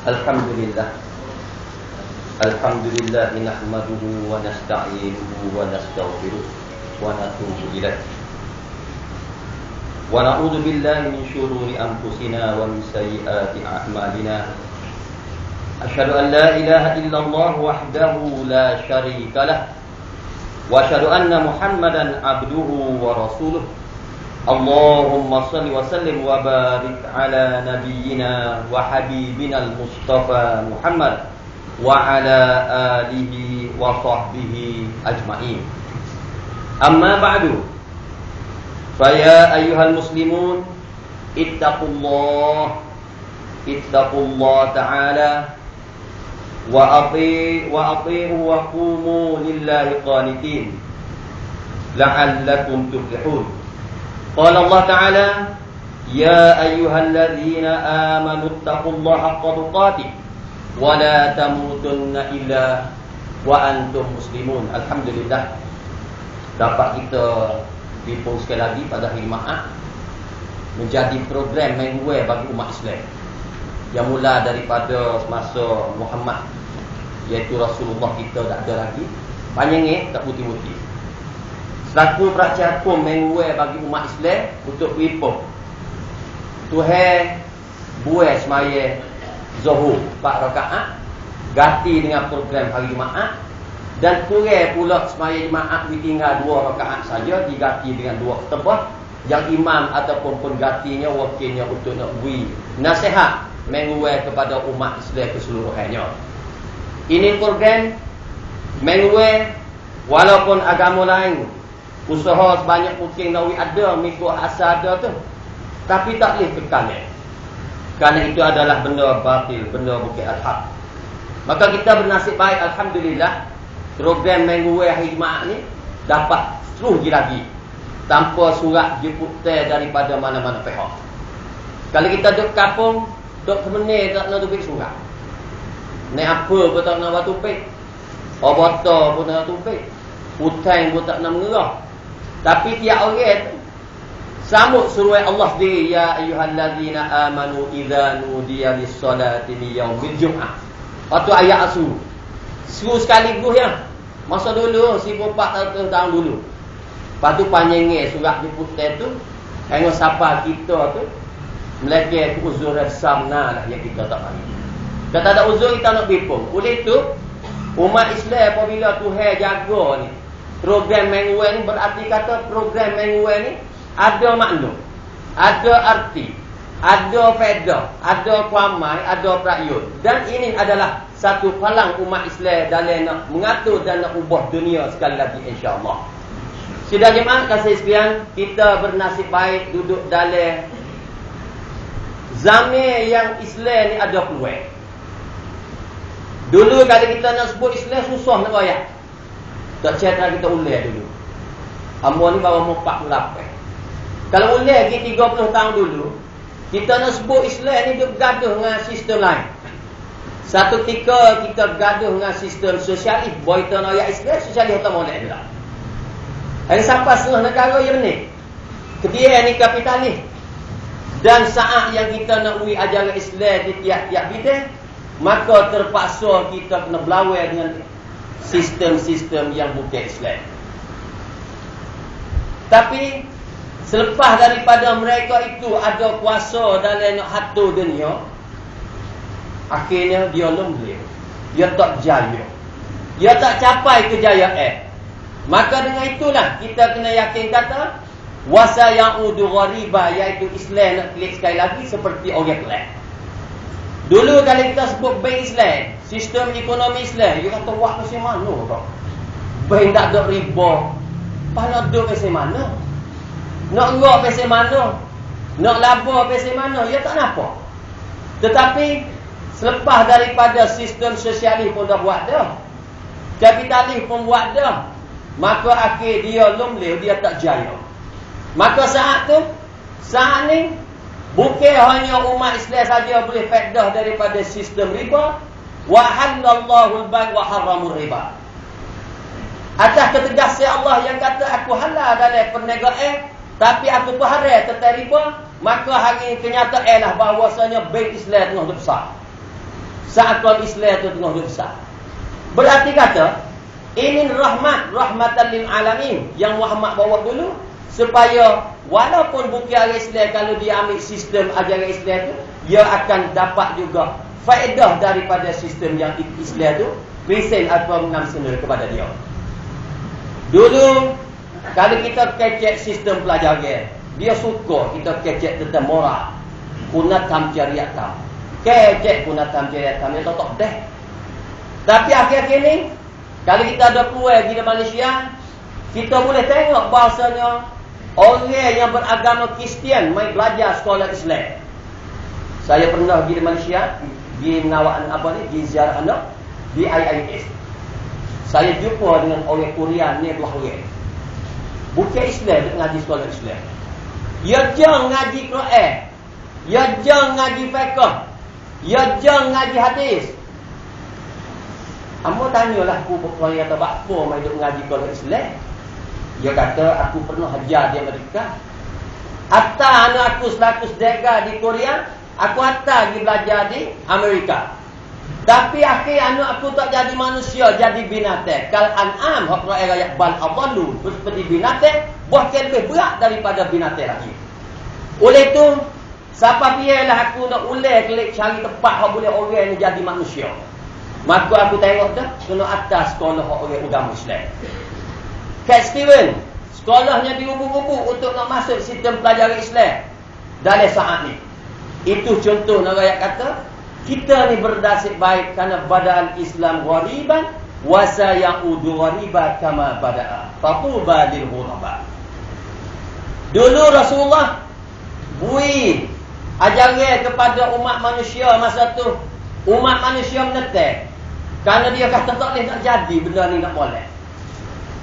Alhamdulillah. Alhamdulillah nahmaduhu wa nasta'inuhu wa nastaghfiruh wa natubu ilaih. Wa na'udzu billahi min syururi anfusina wa min sayyiati a'malina. Asyhadu an la ilaha illallah wahdahu la syarika lah. Wa asyhadu anna Muhammadan abduhu wa rasuluh. Allahumma salli wa sallim wa barik ala nabiyyina wa habibina al-Mustafa Muhammad wa ala alihi wa sahbihi ajma'in. Amma ba'du. Faya ayyuhal muslimun, ittaqullah ta'ala wa ati'u wa qumu lillahi qanitin la'allakum tuflihun. Qala Allah Ta'ala, ya ayyuhalladzina amanu taqullaha haqqa tuqatih wa la tamutunna illa wa antum muslimun. Alhamdulillah, dapat kita dipun sekali lagi pada hari Jumaat menjadi program mingguan bagi umat Islam yang mula daripada semasa Muhammad, iaitu Rasulullah kita tak ada lagi, panjangnya tak putih-putih. Selaku percakap mingguan bagi umat Islam untuk wipo Tuhan buat semaya Zuhur 4 rakaat ganti dengan program hari Jumaat, dan kurang pula semaya Jumaat ditinggal 2 rakaat saja diganti dengan 2 khutbah yang imam ataupun penggantinya wakilnya untuk nak beri nasihat mingguan kepada umat Islam keseluruhannya. Ini program mingguan walaupun agama lain usaha sebanyak mungkin nawi ada mengikut asal ada tu, tapi tak boleh kekalnya, kerana itu adalah benda batil, benda bukan al-haq. Maka kita bernasib baik, alhamdulillah, program mingguan hari Jumaat ni dapat terus lagi tanpa surat jemputan daripada mana-mana pihak. Kalau kita duduk kampung, duduk kemenir tak nak tupik surat, naik apa pun tak nak buat tupik, obata pun tak nak tupik, hutang pun tak nak mengerah. Tapi tiap orang tu sambut suruh Allah sendiri, ya ayyuhallazina amanu idza nudiya lis-salati min yaumil jum'ah. Waktu ayat asur suruh sekaligus ya. Masa dulu 1400 tahun dulu. Lepas tu panjangnya surat jemputan tu hanya siapa kita tu melekeh uzur samna lah yang kita tak bagi. Kalau tak ada uzur kita nak bipung. Oleh tu umat Islam apabila Tuhan jaga ni program mingguan ni, berarti kata program mingguan ni ada makna, ada arti, ada faedah, ada kuamai, ada prakyut. Dan ini adalah satu palang umat Islam dalam nak mengatur dan nak ubah dunia sekali lagi, insya-Allah. Sidang jemaah kasih sekalian, kita bernasib baik duduk dalam zaman yang Islam ni ada peluang. Dulu kalau kita nak sebut Islam susah nak royak. Tak cerita kita ulang dulu. Amor ni baru 48. Kalau ulang lagi 30 tahun dulu, kita nak sebut Islam ni duk gaduh dengan sistem lain. Satu ketika kita gaduh dengan sistem sosialis, boy kita nak ayat Islam, sosialis tak molek pula. Ada siapa setengah negara yang ni? Kedia ni kapitalis. Dan saat yang kita nak ui ajaran Islam di tiap-tiap bidang, maka terpaksa kita kena berlawan dengan sistem-sistem yang bukan Islam. Tapi selepas daripada mereka itu ada kuasa dalam nak hatur dunia, akhirnya dia lemah, dia tak jaya, dia tak capai kejayaan. Maka dengan itulah kita kena yakin kata wasa ya'udu ghariba, iaitu Islam nak klik sekali lagi seperti orang lain. Dulu kalau kita sebut bank Islam, sistem ekonomi Islam, dia kata wah pasal mana kau? Bank tak ada riba. Pas nak duduk pasal mana? Nak ngok pasal mana? Nak laba pasal mana? Ya tak nampak. Tetapi selepas daripada sistem sosialis pun dah buat dah, kapitalis pun buat dah, maka akhir dia lemah, dia tak jaya. Maka saat ni bukan hanya umat Islam saja boleh faedah daripada sistem riba. Wa halallahu al-bay' wa harramur riba. Atas ketegasan Allah yang kata aku halal dalam perniagaan, tapi aku pun haram tentang riba, maka hari ini kenyataan lah bahawasanya bank Islam tengah besar. Seakan Islam tu tengah besar. Berarti kata ini rahmatan lil alamin yang Muhammad bawa dulu, supaya walaupun bukan orang Islam, kalau dia ambil sistem ajaran Islam tu, dia akan dapat juga faedah daripada sistem yang Islam tu present atau mengamsena kepada dia. Dulu kalau kita kecek sistem pelajaran, dia suka kita kecek tentang moral, kunatam syariatam. Kecek kunatam syariatam dia tak dah. Tapi akhir-akhir ni, kalau kita ada peluang di Malaysia, kita boleh tengok bahasanya orang yang beragama Kristian mai belajar sekolah Islam. Saya pernah pergi di Malaysia, di mengawal di ziarah anak di IIS. Saya jumpa dengan orang Korea ni dua orang. Bukan Islam, dia ngaji sekolah Islam. Ya jangan ngaji Quran. Ya jangan ngaji fiqh. Ya jangan ngaji hadis. Amo tanyalah aku orang kata apa mai duk ngaji sekolah Islam. Dia kata aku pernah ajar di Amerika. Hatta anak aku selaku sedekah di Korea, aku hatta pergi belajar di Amerika. Tapi akhir anak aku tak jadi manusia, jadi binatang. Kal an'am hak ayat bal adallu, seperti binatang, bahkan lebih berat daripada binatang lagi. Oleh itu, siapa pialah aku nak ulai kelik cari tempat hak boleh orang ni jadi manusia. Maka aku tengok dah kena atas sekolah orang agama Islam. Cat Steven, sekolahnya dirubuk-rubuk untuk nak masuk sistem pelajaran Islam dalam saat ni. Itu contoh nak rakyat kata, kita ni berdasik baik kerana badal Islam ghariban wa sayaudu ghariban kama bada'a. Fatuba lil ghuraba. Dulu Rasulullah bui ajaran kepada umat manusia masa tu. Umat manusia menentang. Kerana dia kata tak boleh nak jadi benda ni nak boleh.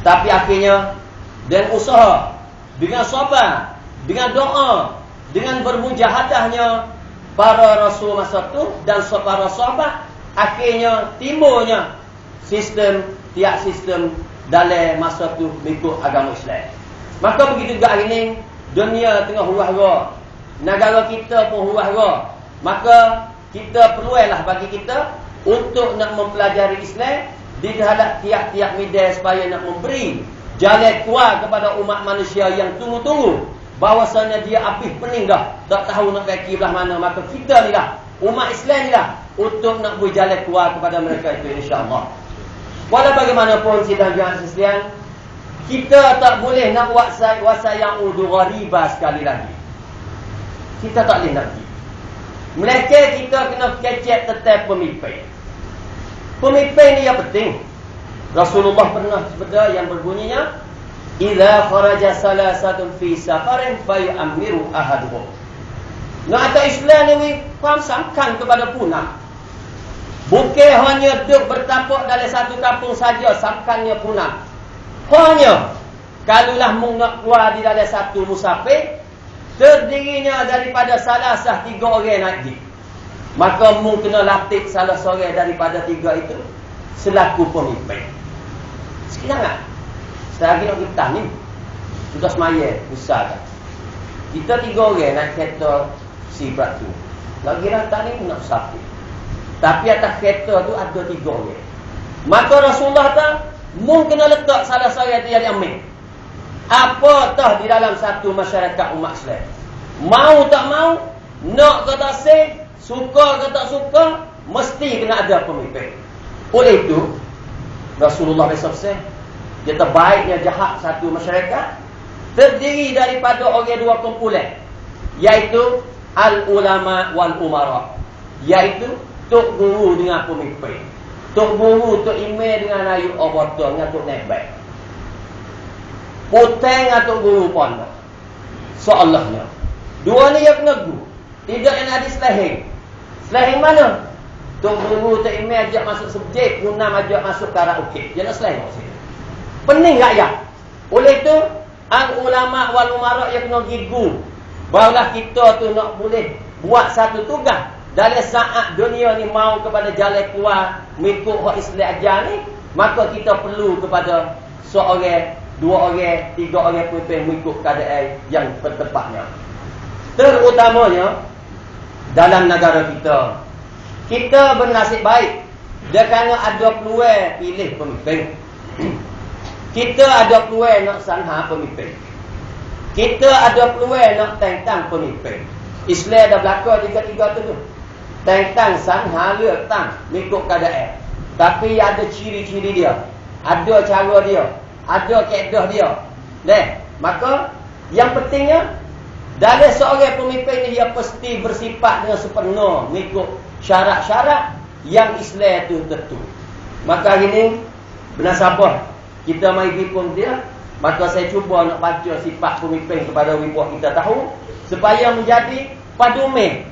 Tapi akhirnya dengan usaha, dengan sabar, dengan doa, dengan bermujahadahnya para rasul masa tu dan para sahabat, akhirnya timbulnya tiap sistem dalam masa tu mengikut agama Islam. Maka begitu juga hari ni dunia tengah huru-hara, negara kita pun huru-hara. Maka kita perlulah bagi kita untuk nak mempelajari Islam di dalam tiap-tiap media supaya nak memberi jalan kuat kepada umat manusia yang tunggu-tunggu bahawasanya dia habis pening dah, tak tahu nak pergi belah mana. Maka kita ni lah, umat Islam ni lah, untuk nak beri jalan kuat kepada mereka itu, insya-Allah. Walau bagaimanapun sidang jemaah sekalian, kita tak boleh nak wasa yang udu ghariba sekali lagi. Kita tak boleh nak pergi. Melainkan kita kena kecek tentang pemimpin. Pemimpin ni yang penting. Rasulullah pernah sebut yang berbunyinya, idza kharaja salasatun fi safarin fayu'ammiru ahaduhum. Nak kata Islam ni samkan kepada punah. Bukan hanya duduk bertapak dalam satu kampung saja samkannya punah. Hanya kalulah mung nak keluar di dalam satu musafir, terdirinya daripada salasah 3 orang naik. Maka mung kena latih salah seorang daripada 3 itu selaku pemimpin. Sekian Selagi nak kita ni sudah semaya besar kan? Kita 3 orang naik kereta si berat tu. Lagi datang ni nak musafir. Tapi atas kereta tu ada 3 orang. Maka Rasulullah kata, mung kena letak salah seorang tu jadi amin. Apa tah di dalam satu masyarakat umat Islam. Mau tak mau, nak ke tak say, suka ke tak suka, mesti kena ada pemimpin. Oleh itu, Rasulullah bersabda, dia terbaiknya jahat satu masyarakat terdiri daripada orang 2 kumpulan, iaitu al-ulama wal umara, iaitu tok guru dengan pemimpin. Tok guru, tok imam dengan ayu obotong dengan tok nebak. Puteng atau guru pondok. Soalnya, 2 ni yang kena guru. Tidak yang ada selahing. Selahing mana? Tok guru, tok imam ajak masuk subjek, guna ajak masuk karaoke. Dia nak selahing maksudnya. Pening rakyat. Oleh itu, al-ulama wal umara yang kena gigu. Barulah kita tu nak boleh buat satu tugas. Dalam saat dunia ni mau kepada jalan keluar mengikut hak Islam ajar ni, maka kita perlu kepada seorang, 2 orang, 3 orang pemimpin mengikut keadaan yang bertepatnya. Terutamanya dalam negara kita, kita bernasib baik. Dia kena ada peluang pilih pemimpin. Kita ada peluang nak sanha pemimpin. Kita ada peluang nak tentang pemimpin. Islam dah berlaku tiga-tiga tu. Tentang sanha letak mengikut keadaan. Tapi ada ciri-ciri dia. Ada cara dia. Ada kaedah dia. Maka yang pentingnya dalam seorang pemimpin ni dia pasti bersifat dengan sepenuh mengikut syarat-syarat yang Islam tu tentu. Maka hari ni bernasabah kita mai pun dia, maka saya cuba nak baca sifat pemimpin kepada wibuah kita tahu supaya menjadi padume,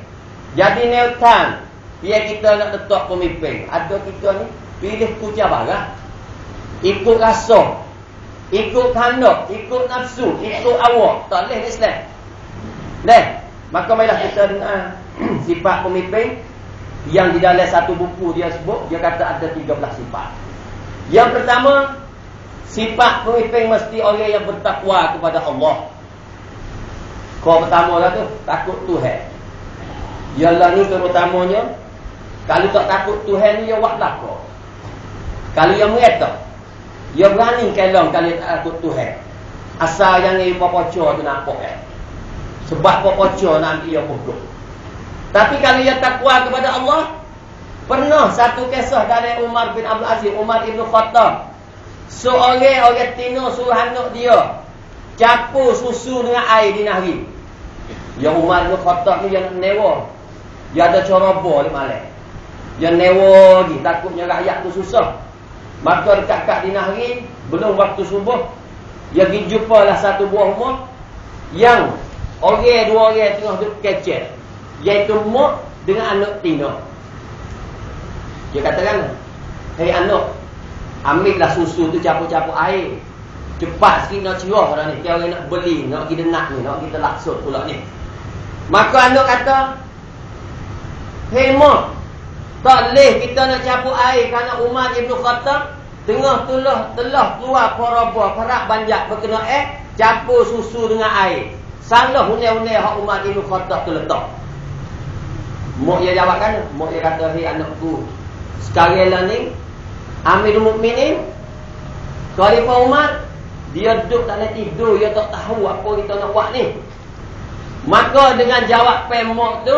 jadi neutral. Biar kita nak letak pemimpin, ada kita ni pilih kucah barang, ikut rasa, ikut kandak, ikut nafsu, ikut awak, tak boleh Islam. Maka marilah kita dengar sifat pemimpin yang di dalam satu buku dia sebut, dia kata ada 13 sifat. Yang pertama, sifat pemimpin mesti orang yang bertakwa kepada Allah. Kau pertama lah tu, takut Tuhan. Ialah ni terutamanya, kalau tak takut Tuhan ni, dia buat belakang. Kalau yang merata, dia berani kelong kalau tak takut Tuhan. Asal yang ni popocor tu nampak sebab popocor nak ambil dia pukul. Tapi kalau dia takwa kepada Allah, pernah satu kisah dari Umar bin Abdul Aziz, Umar ibn Khattab. Seorang tino suruh anak dia campur susu dengan air di nahri. Yang Umar ibn Khattab ni yang newa. Dia ada corobo di malam. Yang newa lagi, takutnya rakyat tu susah. Maka dekat-dekat di nahri, belum waktu subuh, dia pergi jumpalah satu buah rumah yang dua orang tengah duduk kecil, iaitu mak dengan anak tino. Dia katakan, hei anak, ambillah susu tu capur-capur air. Cepat sikit nak cerah orang ni. Dia orang nak beli, nak kita nak ni, nak kita laksud pula ni. Maka anak kata, hei mak, tak boleh kita nak capur air kerana Umar ibn Khattab tengah telah keluar perak banjak berkena campur susu dengan air. Salah hunai-hunai hak Umar ibn Khattab tu letak. Mak dia jawab kan? Mak dia kata, hei anakku, sekarang lah ni Amirul Mukminin Khalifah Umar, dia duduk tak boleh tidur, dia tak tahu apa kita nak buat ni. Maka dengan jawab pemak tu,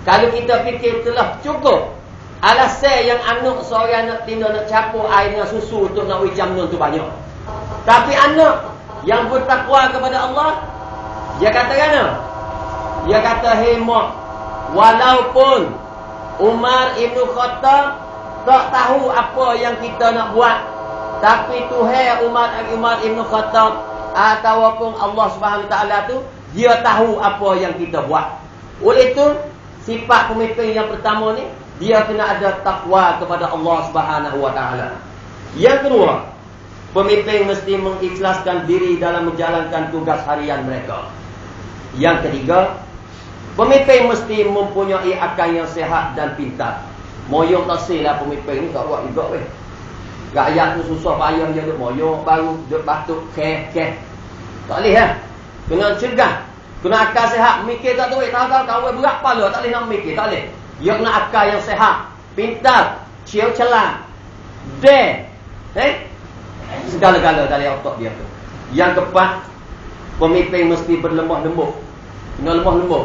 kalau kita fikir telah cukup alasan yang anak seorang anak tino nak campur air dengan susu untuk nak ucam nun tu banyak. Tapi anak yang bertakwa kepada Allah, dia kata kan? Dia kata, hei mak, walaupun Umar ibn Khattab tak tahu apa yang kita nak buat, tapi Tuhan Umar ibn Khattab ataupun Allah Subhanahu Wa Taala tu, dia tahu apa yang kita buat. Oleh itu, sifat pemimpin yang pertama ni, dia kena ada takwa kepada Allah Subhanahu Wa Taala. Yang kedua, pemimpin mesti mengikhlaskan diri dalam menjalankan tugas harian mereka. Yang ketiga, pemimpin mesti mempunyai akal yang sehat dan pintar. Moyong tak silah pemimpin ni tak buat juga weh. Rakyat tu susah payah dia duk moyong, baru duk batuk keh. Tak boleh Kena cegah. Kena akal sehat, mikir tak tahu tahu berat kepala, tak boleh nak mikir, tak boleh. Dia kena akal yang sehat, pintar, ciau celang. Segala-gala dalam otak dia tu. Yang keempat, pemimpin mesti berlemah lembut. Kena lemah lembut.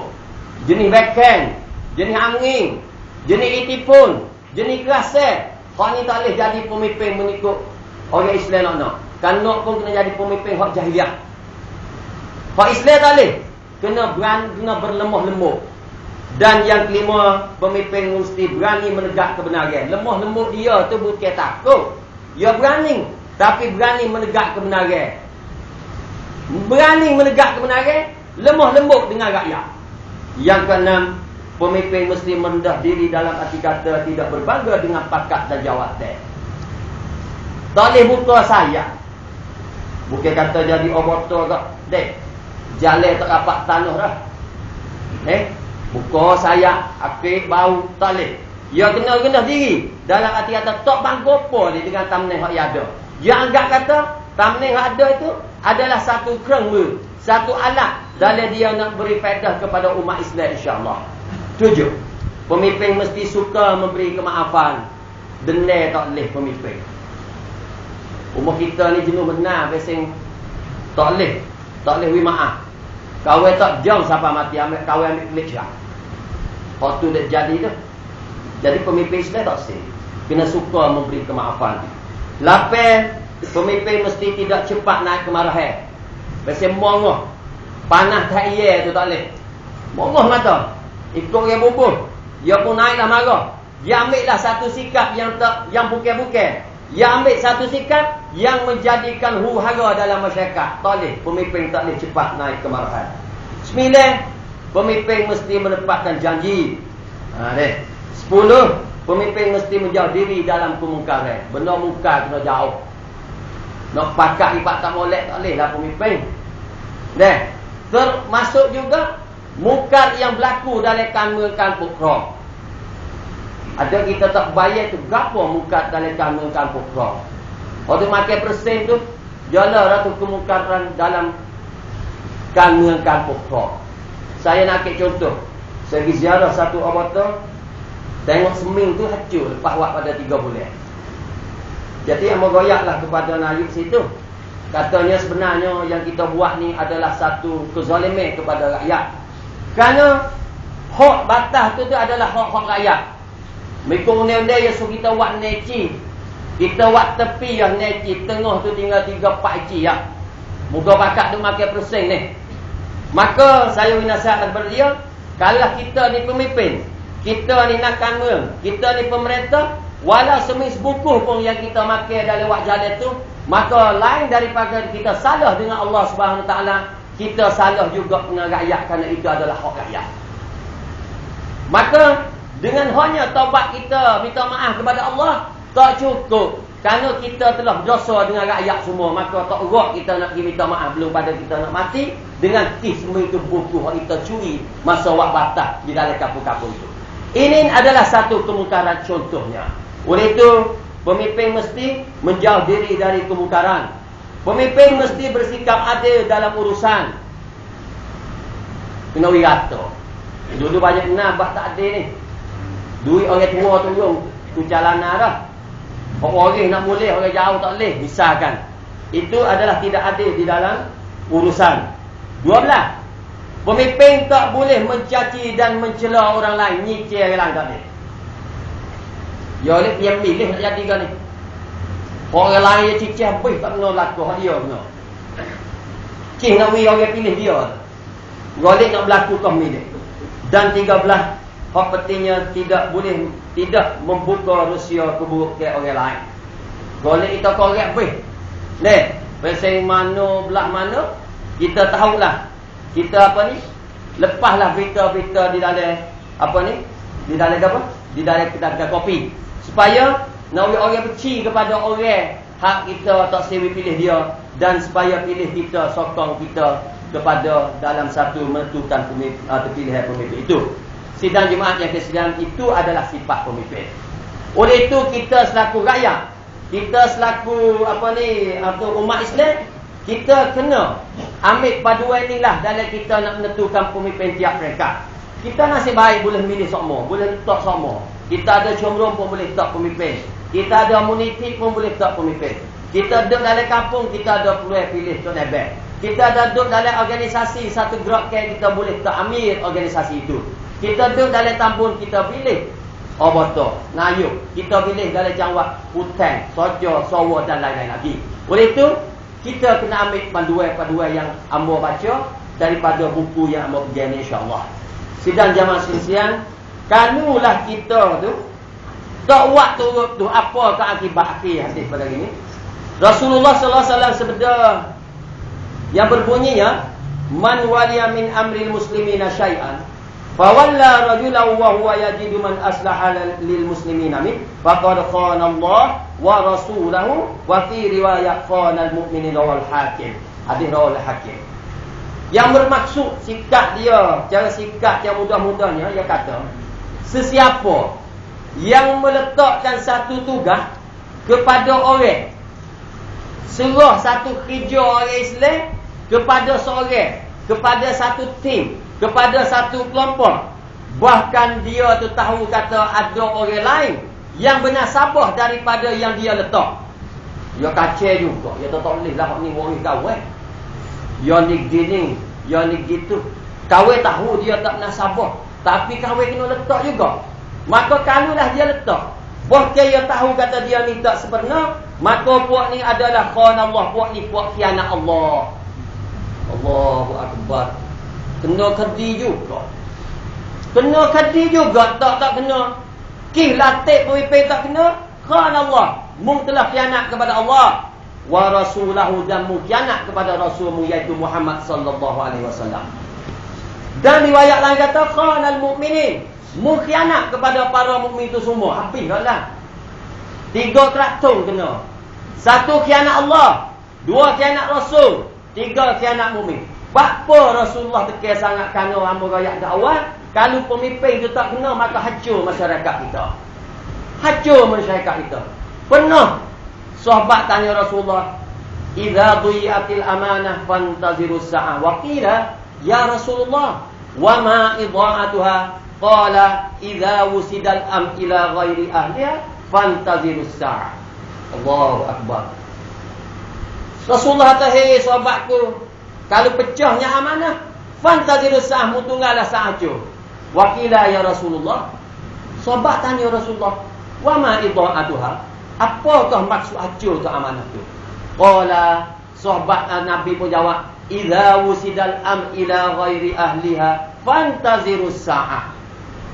Jenis backhand, jenis angin, jenis itipun, jenis kerasa. Hak ni tak boleh jadi pemimpin mengikut orang Islam nak. Kanak pun kena jadi pemimpin hak jahiliah. Hak Islam tak boleh. Kena berlemah lembut. Dan yang kelima, pemimpin mesti berani menegak kebenaran. Lemah lembut dia tu bukan takut. Dia berani, tapi berani menegak kebenaran. Berani menegak kebenaran, lemah lembut dengan rakyat. Yang keenam, pemimpin mesti merendah diri dalam arti kata tidak berbangga dengan pangkat dan jawatan. Tak boleh buka sayap. Bukan kata jadi obotor tak. Jalan tak rapat tanah dah. Buka sayap, akik bau, tak boleh. Dia kena rendah diri dalam arti kata tak bangga apa dia dengan tamneh yang ada. Dia anggap kata tamneh yang ada itu adalah satu kerengga, satu alat dalam dia nak beri faedah kepada umat Islam, insya-Allah. 7. Pemimpin mesti suka memberi kemaafan. Dendam tak boleh pemimpin. Umur kita ni jenuh benar, biasanya tak boleh wi maaf. Kawan tak jauh siapa mati, kawan ambil klik dah. Waktu dah jadi tu. Jadi pemimpin Islam tak sih. Kena suka memberi kemaafan. Lapar, pemimpin mesti tidak cepat naik kemarahan. Biasanya mongoh. Panas tak iya tu tak boleh. Mongoh mata. Ikut orang bubuh. Dia pun naiklah marah. Dia ambillah satu sikap yang bukan-bukan. Dia ambil satu sikap yang menjadikan huru-hara dalam masyarakat. Tak boleh. Pemimpin tak boleh cepat naik kemarahan. 9. Pemimpin mesti menepatkan janji. 10. Pemimpin mesti menjauh diri dalam kemungkaran. Benda mungkar kena jauh. Nak pakat lipat tak molek tak boleh lah pemimpin. Termasuk juga mungkar yang berlaku dalam kampung pokok. Ada kita tak bayar tu gapo mungkar dalam kampung pokok. Waktu makan persen tu jalan tu kemungkaran dalam kampung pokok. Saya nak ambil contoh. Saya pergi ziarah satu abata, tengok seming tu hancur lepas buat pada 3 bulan. Jadi yang meroyaklah kepada Nayib situ. Katanya sebenarnya yang kita buat ni adalah satu kezaliman kepada rakyat. Kerana hak batas tu adalah hak-hak rakyat. Mengikut undang-undang yang suruh kita buat neci. Kita buat tepi yang neci, tengah tu tinggal 3-4 inci ya. Moga bakat tu makan persen ni. Maka saya nasihat kepada dia, kalau kita ni pemimpin, kita ni nak kampung, kita ni pemerintah, walau semis bukuh pun yang kita makan dalam wak jalan tu, maka lain daripada kita salah dengan Allah Subhanahu Taala, kita salah juga dengan rakyat kerana itu adalah hak rakyat. Maka dengan hanya taubat kita minta maaf kepada Allah tak cukup. Kerana kita telah berdosa dengan rakyat semua, maka tak urut kita nak pergi minta maaf belum pada kita nak mati dengan semua itu buku yang kita curi masa wak batas di dalam kampung-kampung itu. Ini adalah satu kemungkaran contohnya. Oleh itu, pemimpin mesti menjauh diri dari kemungkaran. Pemimpin mesti bersikap adil dalam urusan. Kena wirata. Dulu banyak benar buat tak adil ni. Duit orang tua tolong tu jalanan dah. Orang nak boleh, orang jauh tak boleh. Misalkan itu adalah tidak adil di dalam urusan. 12. Pemimpin tak boleh mencaci dan mencela orang lain, nyicir orang lain tak boleh. Ya oleh dia milih nak jadi kan ni. Orang lain yang cicir habis tak kena berlaku hak dia kena. Cik nak wui orang pilih dia. Golek nak berlaku kau milih. Dan 13, hak pentingnya tidak boleh tidak membuka rahsia keburukan orang lain. Golek kita korek habis. Leh, pasal mana belah mana kita tahulah. Kita apa ni? Lepaslah berita-berita di dalam apa ni? Di dalam apa? Di dalam kedai kopi. Supaya nak orang benci kepada orang hak kita tak sewi pilih dia, dan supaya pilih kita, sokong kita kepada dalam satu menentukan pilihan pemimpin itu. Sidang jemaat yang kesediaan, itu adalah sifat pemimpin. Oleh itu kita selaku rakyat, kita selaku atau umat Islam, kita kena ambil paduan inilah dalam kita nak menentukan pemimpin tiap mereka. Kita nasib baik boleh milih semua, boleh letak semua. Kita ada comrom pun boleh letak pemimpin. Kita ada amuniti pun boleh letak pemimpin. Kita duduk dalam kampung, kita ada peluang pilih Tok Nebel. Kita ada duduk dalam organisasi, satu gerakan kita boleh letak amir organisasi itu. Kita duduk dalam tambun, kita pilih Oboto, Nayuk. Kita pilih dalam jangwat Hutan, Sojo, Sowo dan lain-lain lagi. Oleh itu, kita kena ambil panduan-panduan yang ambo baca daripada buku yang ambo pergi ni, insya-Allah. Sidang jamaah sekalian, kanulah kita tu tak buat turut tu apa ke akibat akhir hadis pada ini. Rasulullah sallallahu alaihi wasallam sabda yang berbunyinya, man waliya min amril muslimina syai'an fa walla rajulan wa huwa yajidu man aslaha lil muslimina min faqad khana Allah wa rasulahu wa fi riwayat khana al mu'minina wal hakim. Hadis rawal hakim. Yang bermaksud sikap dia, cara sikap yang mudah-mudahnya, ia kata, sesiapa yang meletakkan satu tugas kepada orang, serah satu kerja orang Islam kepada seorang, kepada satu tim, kepada satu kelompok, Bahkan dia tu tahu kata ada orang lain yang bernasabah daripada yang dia letak. Dia kacau juga. Dia tak boleh lah ni orang kawan. Dia ni gini, dia ni gitu. Kawan tahu dia tak nasabah, tapi kawan kena letak juga. Maka kalulah dia letak, bahkan dia tahu kata dia ni tak sebenar, maka puak ni adalah khana Allah, puak ni puak khianat Allah. Allahu Akbar. Kena kedi juga. Kena kedi juga, tak kena. Kih latih pemimpin tak kena, khana Allah. Mu telah khianat kepada Allah wa rasulahu, dan mu khianat kepada rasulmu iaitu Muhammad sallallahu alaihi wasallam. Dan riwayat lain kata khanal mukminin, mu khianat kepada para mukmin itu semua. Habislah. 3 keratung kena. 1 khianat Allah, 2 khianat Rasul, 3 khianat mukmin. Apa Rasulullah tekan sangat kena hamba rakyat dakwah? Kalau pemimpin itu tak kena, maka hancur masyarakat kita. Hancur masyarakat kita. Pernah sahabat tanya Rasulullah, "Idza dhiyatil amanah fantazirus sa'ah." Wa qila, "Ya Rasulullah, wa ma idha'atuha?" Qala, "Idza wusidal am ila ghairi ahliha fantazirus sa'ah." Allahu Akbar. Rasulullah kata, "Hei sahabatku, kalau pecahnya amanah, fantazirus sa'ah, mutunggalah sa'acu." Wa qila, "Ya Rasulullah." Sahabat tanya Rasulullah, "Wa ma idha'atuha?" Apakah maksud hancur tu amanah tu? Qala, sahabat Nabi pun jawab, "Idza wusidal am ila ghairi ahliha fantazirus sa'ah."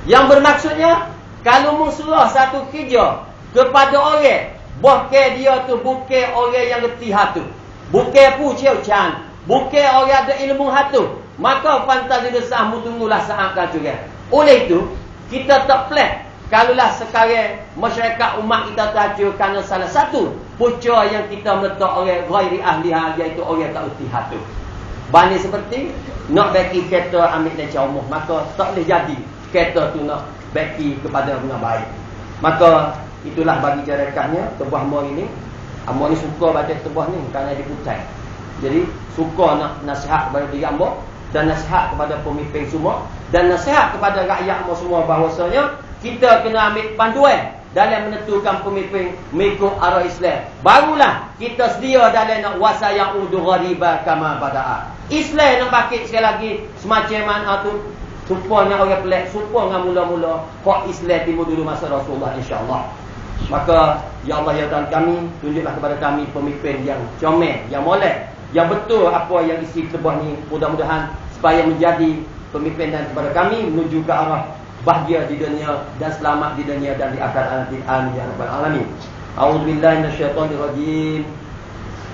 Yang bermaksudnya, kalau musuh satu kerja kepada orang, bahkan dia tu bukan orang yang reti hatu, bukan puciau chan, bukan orang ada ilmu hatu, maka fantazirus sa'ah, tunggulah saat kajuran. Oleh itu, kita tak pelik kalulah sekarang masyarakat umat kita terhancur kerana salah satu punca yang kita meletak orang ghairi ahliha, iaitu orang tak reti hatu. Bani seperti nak bagi kereta ambil lecah umum, maka tak boleh jadi kereta tu nak bagi kepada dengan baik. Maka itulah bagi jarakannya tebah mo ini. Amo ni suka baca tebah ni kerana dia putai. Jadi suka nak nasihat kepada diri amo, dan nasihat kepada pemimpin semua, dan nasihat kepada rakyat amo semua, bahawasanya kita kena ambil panduan dalam menentukan pemimpin mengikut arah Islam. Barulah kita sedia dalam nak wasa yang udu ghariba kama bada'a. Islam nak bakit sekali lagi semacam mana tu, supaya orang pelik, supaya mula-mula hak Islam timbul dulu masa Rasulullah, insya-Allah. Maka ya Allah ya Tuhan kami, tunjuklah kepada kami pemimpin yang comel, yang molek, yang betul apa yang isi tebah ni, mudah-mudahan supaya menjadi pemimpin dan kepada kami menuju ke arah bahagia di dunia dan selamat di dunia dan di akhirat nanti. Amin ya rabbal alamin. A'udzubillahi minasyaitonir rajim.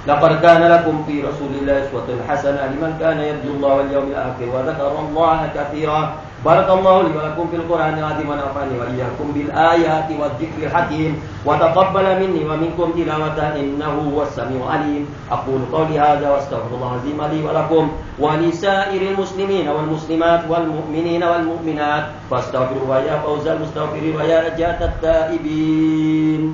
Laqad kana lakum fi Rasulillahi uswatun hasanah liman kana yarjullaha wal yawmil akhir wa dzakarallaha katsiran. Barakallahu li wa lakum fil Qur'anil azim wa nafa'ani wa iyyakum bil ayati wadh-dhikril hakim wa taqabbala minni wa minkum tilawatan innahu huwas samiul alim. Aqulu qawli hadza wa astaghfirullahal azim li wa lakum wa lisa'iril muslimina wal muslimat wal mu'minina wal mu'minat fastaghfiru wa ya fawzal mustaghfirin wa ya rajatat taibin.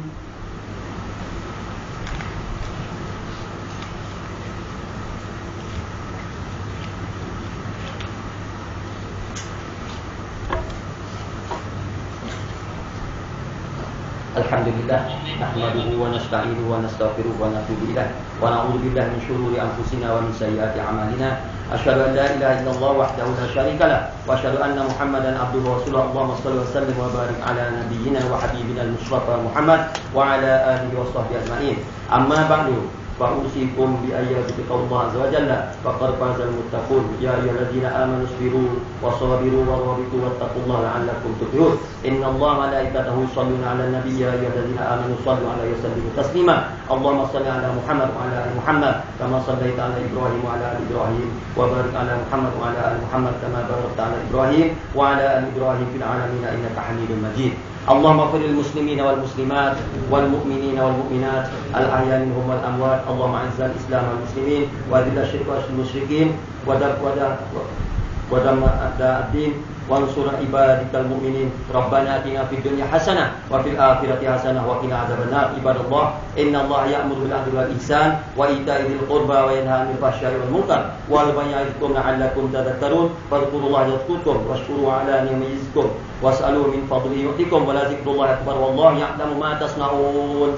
Alhamdulillah, nahmaduhu wa nasta'inuhu wa nastaghfiruhu wa natubu ilaih wa na'udzu billahi min shururi anfusina wa min sayyiati a'malina. Asyhadu an la ilaha illallah wahdahu la syarika lah wa asyhadu anna Muhammadan abduhu wa rasuluhu. Allahumma shalli wa sallim wa barik ala nabiyyina wa habibina al-mustafa Muhammad wa ala alihi wa sahbihi ajma'in. Amma ba'du, fa'usikum bi ayati qaulillah azza wa jalla faqad fazal muttaqun ya ayyuhalladzina amanu sabiru wa sabiru wa rabitu wattaqullaha la'allakum tuflihun. Innallaha malaikatahu yusholluna 'alan nabiyyi ya ayyuhalladzina amanu shallu 'alaihi wa sallimu taslima. Allahumma shalli 'ala Muhammad wa 'ala ali Muhammad kama shallaita 'ala Ibrahim wa 'ala ali Ibrahim wa barik 'ala Muhammad wa 'ala ali Muhammad kama barakta 'ala Ibrahim wa 'ala ali Ibrahim fil 'alamin innaka Hamidum Majid. Allahumma ighfir lil muslimina wal muslimat wal mu'minina wal mu'minat al ahya minhum wal amwat. Allahumma izzil islam wal muslimin wa adhil asyirka wal musyrikin wa dam ad-din وانصر عبادك المؤمنين ربنا آتنا في الدنيا حسنة وفي الآخرة حسنة وقنا عذاب النار عباد الله إن الله يأمر بالعدل والإحسان وإيتاء ذي القربى وينهى عن الفحشاء والمنكر والبغي يعظكم لعلكم تذكرون فاذكروا الله يذكركم واشكروا على نعمه يزدكم واسألوا من فضله يؤتكم ولذكر الله أكبر والله يعلم ما تصنعون